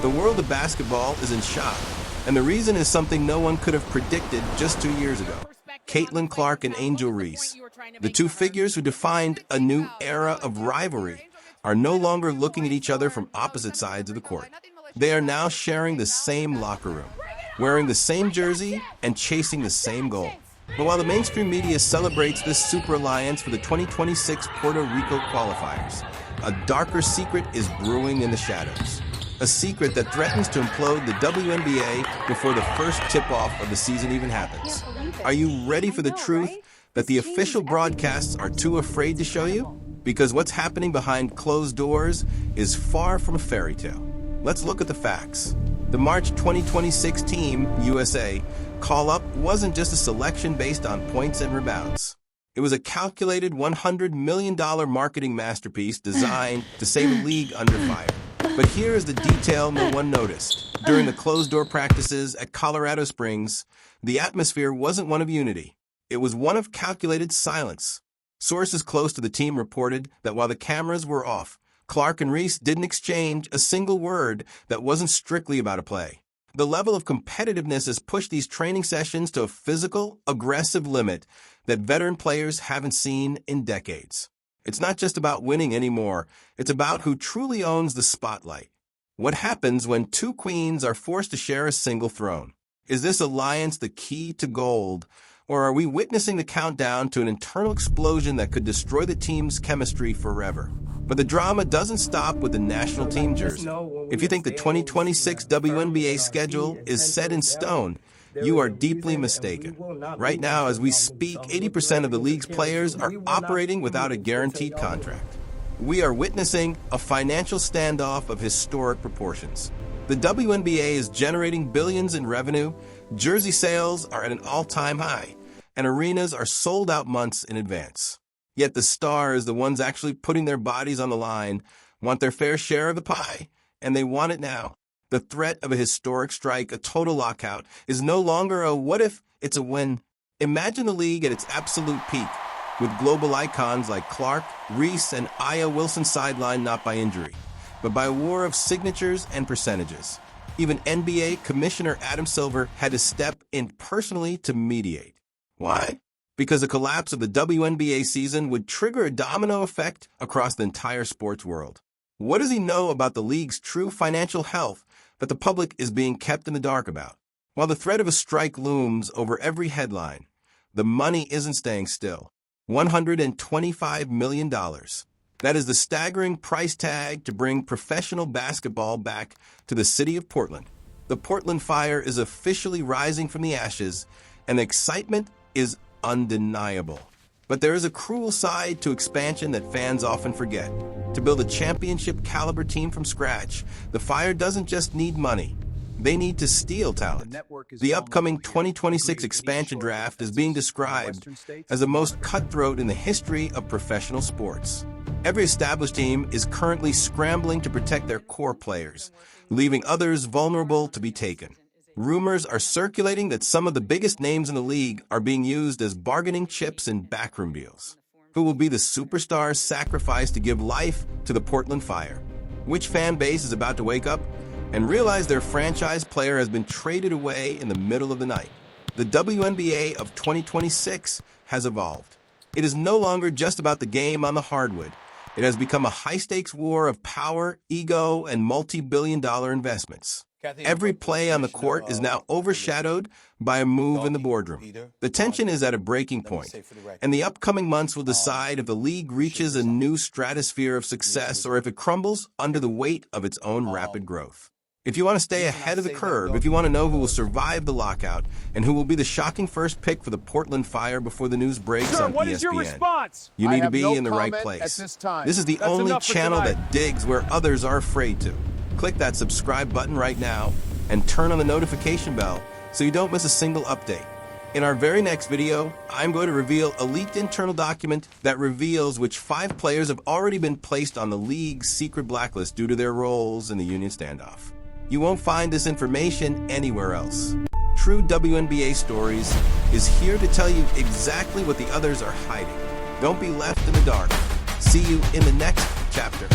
The world of basketball is in shock, and the reason is something no one could have predicted just 2 years ago. Clark and Angel Reese, the two figures who defined a new era of rivalry, are no longer looking at each other from opposite sides of the court. They are now sharing the same locker room, wearing the same jersey, and chasing the same goal. But while the mainstream media celebrates this super alliance for the 2026 Puerto Rico Qualifiers, a darker secret is brewing in the shadows. A secret that threatens to implode the WNBA before the first tip-off of the season even happens. Are you ready for the truth that the official broadcasts are too afraid to show you? Because what's happening behind closed doors is far from a fairy tale. Let's look at the facts. The March 2026 Team USA call-up wasn't just a selection based on points and rebounds. It was a calculated $100 million marketing masterpiece designed to save a league under fire. But here is the detail no one noticed. During the closed-door practices at Colorado Springs, the atmosphere wasn't one of unity. It was one of calculated silence. Sources close to the team reported that while the cameras were off, Clark and Reese didn't exchange a single word that wasn't strictly about a play. The level of competitiveness has pushed these training sessions to a physical, aggressive limit that veteran players haven't seen in decades. It's not just about winning anymore. It's about who truly owns the spotlight. What happens when two queens are forced to share a single throne? Is this alliance the key to gold? Or are we witnessing the countdown to an internal explosion that could destroy the team's chemistry forever? But the drama doesn't stop with the national team jersey. If you think the 2026 WNBA schedule is set in stone, you are deeply mistaken. Right now, as we speak, 80% of the league's players are operating without a guaranteed contract. We are witnessing a financial standoff of historic proportions. The WNBA is generating billions in revenue, jersey sales are at an all-time high, and arenas are sold out months in advance. Yet the stars, the ones actually putting their bodies on the line, want their fair share of the pie, and they want it now. The threat of a historic strike, a total lockout, is no longer a what if, it's a when. Imagine the league at its absolute peak, with global icons like Clark, Reese, and Aya Wilson sidelined not by injury, but by a war of signatures and percentages. Even NBA Commissioner Adam Silver had to step in personally to mediate. Why? Because the collapse of the WNBA season would trigger a domino effect across the entire sports world. What does he know about the league's true financial health that the public is being kept in the dark about? While the threat of a strike looms over every headline, the money isn't staying still. $125 million. That is the staggering price tag to bring professional basketball back to the city of Portland. The Portland Fire is officially rising from the ashes, and the excitement is undeniable. But there is a cruel side to expansion that fans often forget. To build a championship-caliber team from scratch, the Fire doesn't just need money. They need to steal talent. The upcoming 2026 expansion draft is being described as the most cutthroat in the history of professional sports. Every established team is currently scrambling to protect their core players, leaving others vulnerable to be taken. Rumors are circulating that some of the biggest names in the league are being used as bargaining chips in backroom deals. Who will be the superstars sacrificed to give life to the Portland Fire? Which fan base is about to wake up and realize their franchise player has been traded away in the middle of the night? The WNBA of 2026 has evolved. It is no longer just about the game on the hardwood. It has become a high-stakes war of power, ego, and multi-billion-dollar investments. Every play on the court is now overshadowed by a move in the boardroom. The tension is at a breaking point, and the upcoming months will decide if the league reaches a new stratosphere of success or if it crumbles under the weight of its own rapid growth. If you want to stay ahead of the curve, if you want to know who will survive the lockout and who will be the shocking first pick for the Portland Fire before the news breaks on ESPN, you need to be in the right place. This is the only channel that digs where others are afraid to. Click that subscribe button right now and turn on the notification bell so you don't miss a single update. In our very next video, I'm going to reveal a leaked internal document that reveals which 5 players have already been placed on the league's secret blacklist due to their roles in the union standoff. You won't find this information anywhere else. True WNBA Stories is here to tell you exactly what the others are hiding. Don't be left in the dark. See you in the next chapter.